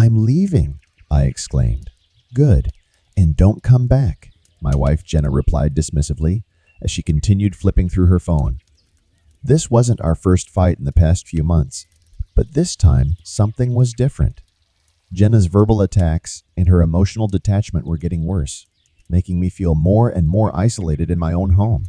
"I'm leaving," I exclaimed. "Good. And don't come back," my wife Jenna replied dismissively as she continued flipping through her phone. This wasn't our first fight in the past few months, but this time something was different. Jenna's verbal attacks and her emotional detachment were getting worse, making me feel more and more isolated in my own home.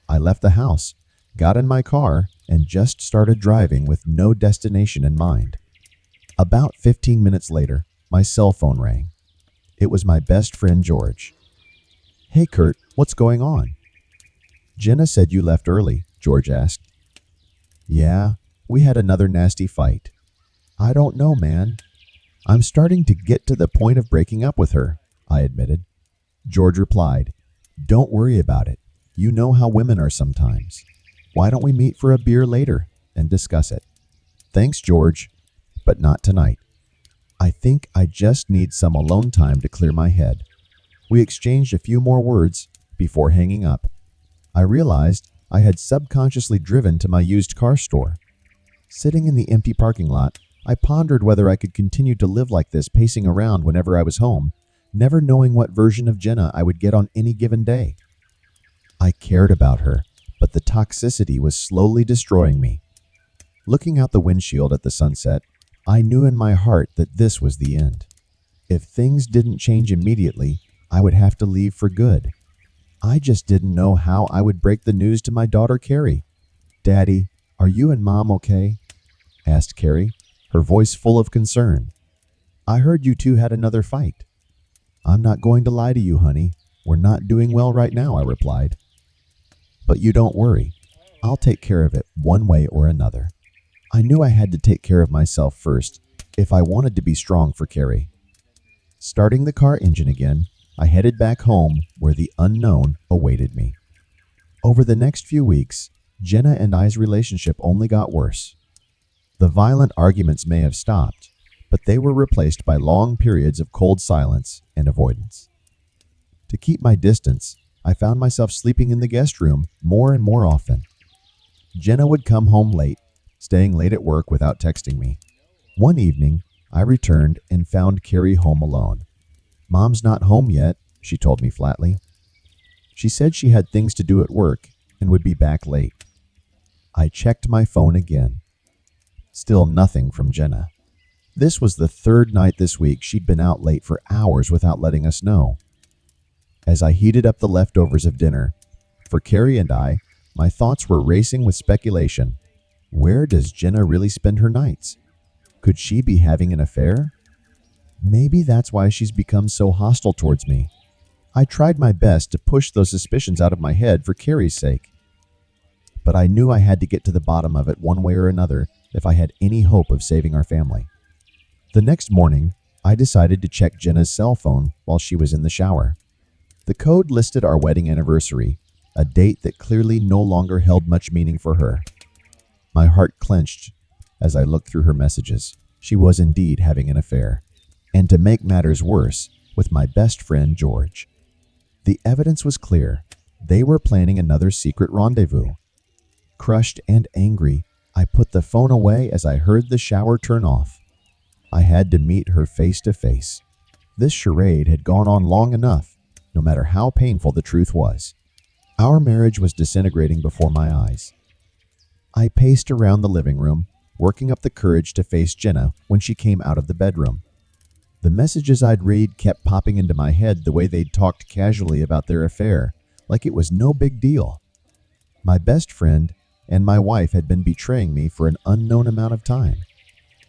I left the house, got in my car, and just started driving with no destination in mind. About 15 minutes later, my cell phone rang. It was my best friend George. "Hey Kurt, what's going on?" "Jenna said you left early," George asked. "Yeah, we had another nasty fight." "I don't know, man. I'm starting to get to the point of breaking up with her," I admitted. George replied, "Don't worry about it. You know how women are sometimes. Why don't we meet for a beer later and discuss it?" "Thanks, George, but not tonight. I think I just need some alone time to clear my head." We exchanged a few more words before hanging up. I realized I had subconsciously driven to my used car store. Sitting in the empty parking lot, I pondered whether I could continue to live like this, pacing around whenever I was home, never knowing what version of Jenna I would get on any given day. I cared about her, but the toxicity was slowly destroying me. Looking out the windshield at the sunset, I knew in my heart that this was the end. If things didn't change immediately, I would have to leave for good. I just didn't know how I would break the news to my daughter Carrie. "Daddy, are you and Mom okay?" asked Carrie, her voice full of concern. "I heard you two had another fight." "I'm not going to lie to you, honey. We're not doing well right now," I replied. "But you don't worry. I'll take care of it one way or another." I knew I had to take care of myself first if I wanted to be strong for Carrie. Starting the car engine again, I headed back home where the unknown awaited me. Over the next few weeks, Jenna and I's relationship only got worse. The violent arguments may have stopped, but they were replaced by long periods of cold silence and avoidance. To keep my distance, I found myself sleeping in the guest room more and more often. Jenna would come home late, staying late at work without texting me. One evening, I returned and found Carrie home alone. "Mom's not home yet," she told me flatly. She said she had things to do at work and would be back late. I checked my phone again. Still nothing from Jenna. This was the third night this week she'd been out late for hours without letting us know. As I heated up the leftovers of dinner, for Carrie and I, my thoughts were racing with speculation. Where does Jenna really spend her nights? Could she be having an affair? Maybe that's why she's become so hostile towards me. I tried my best to push those suspicions out of my head for Carrie's sake. But I knew I had to get to the bottom of it one way or another if I had any hope of saving our family. The next morning, I decided to check Jenna's cell phone while she was in the shower. The code listed our wedding anniversary, a date that clearly no longer held much meaning for her. My heart clenched as I looked through her messages. She was indeed having an affair. And to make matters worse, with my best friend George. The evidence was clear. They were planning another secret rendezvous. Crushed and angry, I put the phone away as I heard the shower turn off. I had to meet her face to face. This charade had gone on long enough, no matter how painful the truth was. Our marriage was disintegrating before my eyes. I paced around the living room, working up the courage to face Jenna when she came out of the bedroom. The messages I'd read kept popping into my head the way they'd talked casually about their affair, like it was no big deal. My best friend and my wife had been betraying me for an unknown amount of time.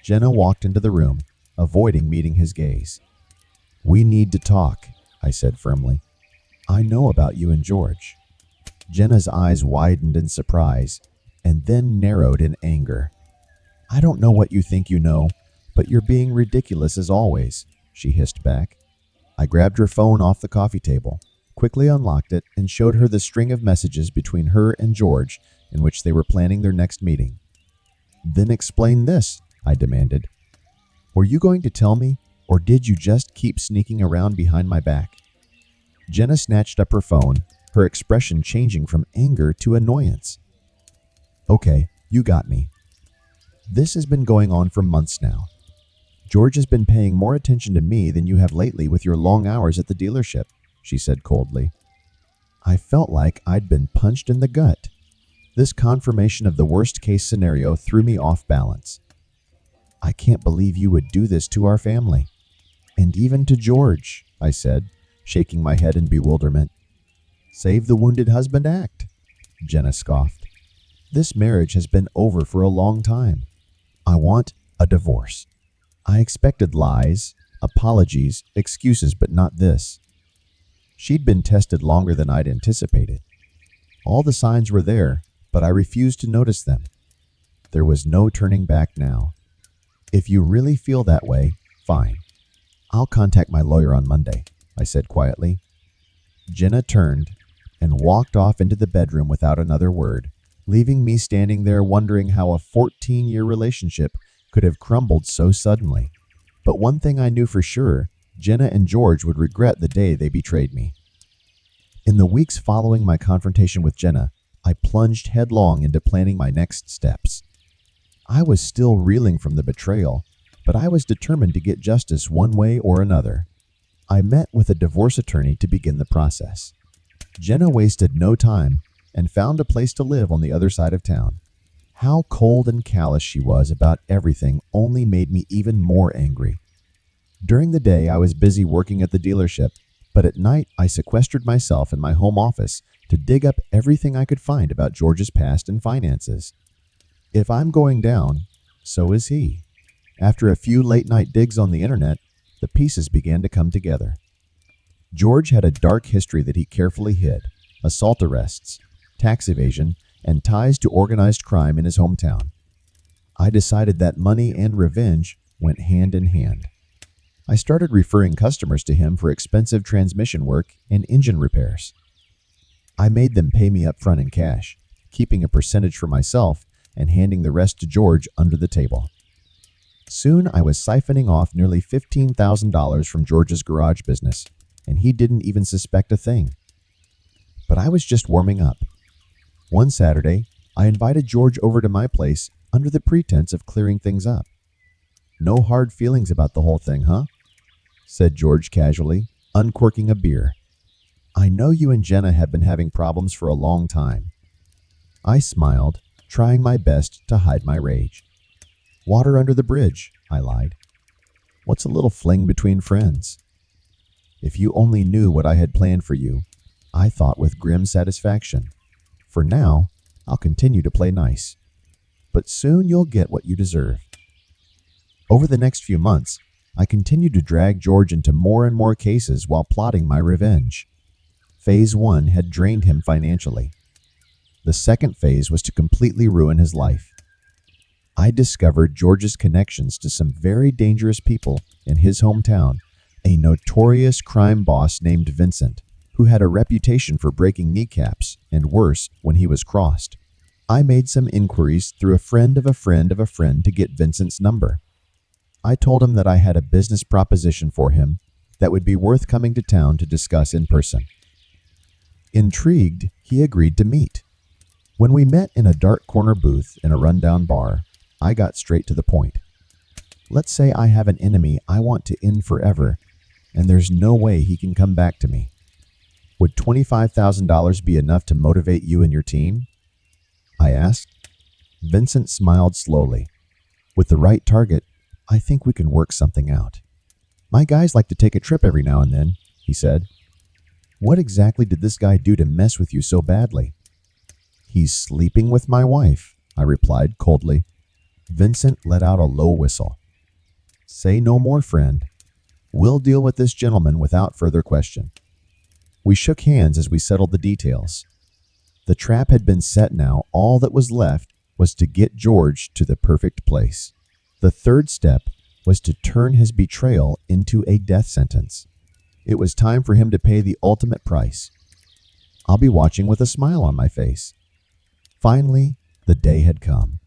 Jenna walked into the room, avoiding meeting his gaze. "We need to talk," I said firmly. "I know about you and George." Jenna's eyes widened in surprise and then narrowed in anger. "I don't know what you think you know, but you're being ridiculous as always," she hissed back. I grabbed her phone off the coffee table, quickly unlocked it, and showed her the string of messages between her and George in which they were planning their next meeting. "Then explain this," I demanded. "Were you going to tell me, or did you just keep sneaking around behind my back?" Jenna snatched up her phone, her expression changing from anger to annoyance. "Okay, you got me. This has been going on for months now. George has been paying more attention to me than you have lately with your long hours at the dealership, she said coldly. I felt like I'd been punched in the gut. This confirmation of the worst-case scenario threw me off balance. I can't believe you would do this to our family. And even to George, I said, shaking my head in bewilderment. Save the wounded husband act, Jenna scoffed. This marriage has been over for a long time. I want a divorce. I expected lies, apologies, excuses, but not this. She'd been tested longer than I'd anticipated. All the signs were there, but I refused to notice them. There was no turning back now. If you really feel that way, fine. I'll contact my lawyer on Monday, I said quietly. Jenna turned and walked off into the bedroom without another word, leaving me standing there wondering how a 14-year relationship could have crumbled so suddenly. But one thing I knew for sure, Jenna and George would regret the day they betrayed me. In the weeks following my confrontation with Jenna, I plunged headlong into planning my next steps. I was still reeling from the betrayal, but I was determined to get justice one way or another. I met with a divorce attorney to begin the process. Jenna wasted no time and found a place to live on the other side of town. How cold and callous she was about everything only made me even more angry. During the day, I was busy working at the dealership, but at night I sequestered myself in my home office to dig up everything I could find about George's past and finances. If I'm going down, so is he. After a few late-night digs on the internet, the pieces began to come together. George had a dark history that he carefully hid: assault arrests, tax evasion, and ties to organized crime in his hometown. I decided that money and revenge went hand in hand. I started referring customers to him for expensive transmission work and engine repairs. I made them pay me up front in cash, keeping a percentage for myself and handing the rest to George under the table. Soon I was siphoning off nearly $15,000 from George's garage business, and he didn't even suspect a thing. But I was just warming up. One Saturday, I invited George over to my place under the pretense of clearing things up. No hard feelings about the whole thing, huh? Said George casually, uncorking a beer. I know you and Jenna have been having problems for a long time. I smiled, trying my best to hide my rage. Water under the bridge, I lied. What's a little fling between friends? If you only knew what I had planned for you, I thought with grim satisfaction. For now, I'll continue to play nice. But soon you'll get what you deserve. Over the next few months, I continued to drag George into more and more cases while plotting my revenge. Phase 1 had drained him financially. The second phase was to completely ruin his life. I discovered George's connections to some very dangerous people in his hometown, a notorious crime boss named Vincent, who had a reputation for breaking kneecaps, and worse, when he was crossed. I made some inquiries through a friend of a friend of a friend to get Vincent's number. I told him that I had a business proposition for him that would be worth coming to town to discuss in person. Intrigued, he agreed to meet. When we met in a dark corner booth in a rundown bar, I got straight to the point. Let's say I have an enemy I want to end forever, and there's no way he can come back to me. Would $25,000 be enough to motivate you and your team? I asked. Vincent smiled slowly. With the right target, I think we can work something out. My guys like to take a trip every now and then, he said. What exactly did this guy do to mess with you so badly? He's sleeping with my wife, I replied coldly. Vincent let out a low whistle. Say no more, friend. We'll deal with this gentleman without further question. We shook hands as we settled the details. The trap had been set now. All that was left was to get George to the perfect place. The third step was to turn his betrayal into a death sentence. It was time for him to pay the ultimate price. I'll be watching with a smile on my face. Finally, the day had come.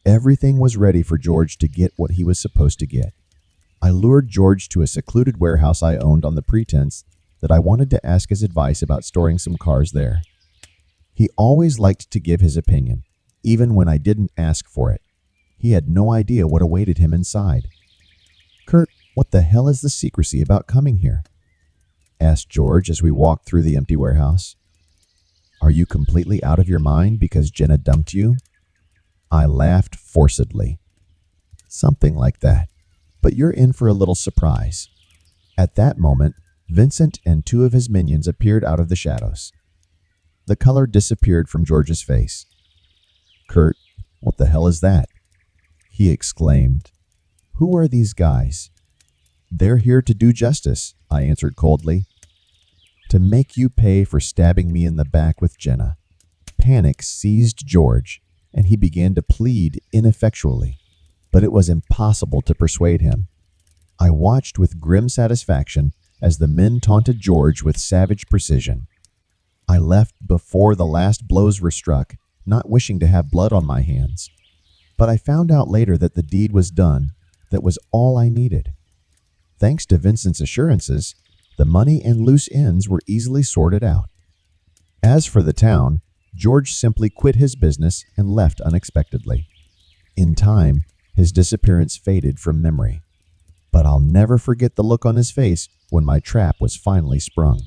Everything was ready for George to get what he was supposed to get. I lured George to a secluded warehouse I owned on the pretense that I wanted to ask his advice about storing some cars there. He always liked to give his opinion, even when I didn't ask for it. He had no idea what awaited him inside. Kurt, what the hell is the secrecy about coming here? Asked George as we walked through the empty warehouse. Are you completely out of your mind because Jenna dumped you? I laughed forcedly. Something like that. But you're in for a little surprise. At that moment, Vincent and two of his minions appeared out of the shadows. The color disappeared from George's face. Kurt, what the hell is that? He exclaimed. Who are these guys? They're here to do justice, I answered coldly. To make you pay for stabbing me in the back with Jenna. Panic seized George, and he began to plead ineffectually, but it was impossible to persuade him. I watched with grim satisfaction as the men taunted George with savage precision. I left before the last blows were struck, not wishing to have blood on my hands. But I found out later that the deed was done. That was all I needed. Thanks to Vincent's assurances, the money and loose ends were easily sorted out. As for the town, George simply quit his business and left unexpectedly. In time, his disappearance faded from memory. But I'll never forget the look on his face when my trap was finally sprung.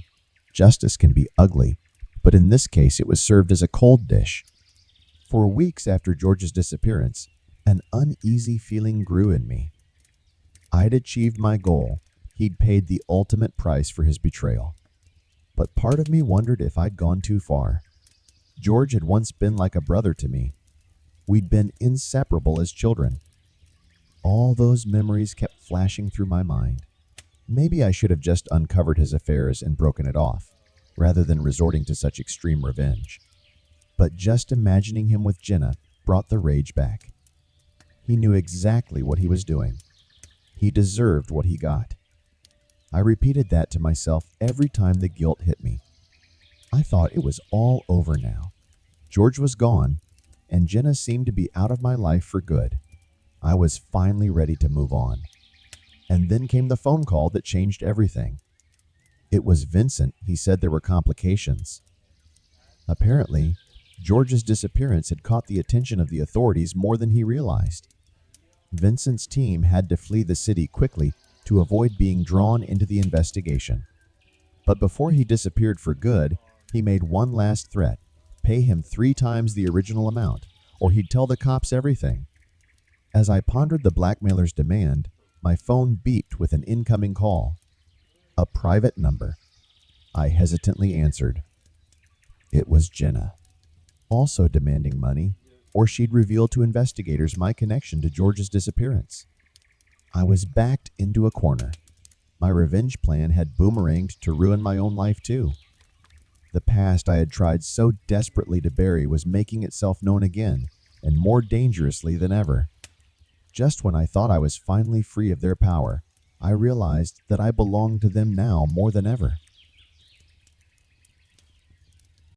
Justice can be ugly, but in this case it was served as a cold dish. For weeks after George's disappearance, an uneasy feeling grew in me. I'd achieved my goal. He'd paid the ultimate price for his betrayal. But part of me wondered if I'd gone too far. George had once been like a brother to me. We'd been inseparable as children. All those memories kept flashing through my mind. Maybe I should have just uncovered his affairs and broken it off, rather than resorting to such extreme revenge. But just imagining him with Jenna brought the rage back. He knew exactly what he was doing. He deserved what he got. I repeated that to myself every time the guilt hit me. I thought it was all over now. George was gone, and Jenna seemed to be out of my life for good. I was finally ready to move on. And then came the phone call that changed everything. It was Vincent. He said there were complications. Apparently, George's disappearance had caught the attention of the authorities more than he realized. Vincent's team had to flee the city quickly to avoid being drawn into the investigation. But before he disappeared for good, he made one last threat: pay him 3 times the original amount, or he'd tell the cops everything. As I pondered the blackmailer's demand, my phone beeped with an incoming call. A private number. I hesitantly answered. It was Jenna, also demanding money, or she'd reveal to investigators my connection to George's disappearance. I was backed into a corner. My revenge plan had boomeranged to ruin my own life too. The past I had tried so desperately to bury was making itself known again, and more dangerously than ever. Just when I thought I was finally free of their power, I realized that I belonged to them now more than ever.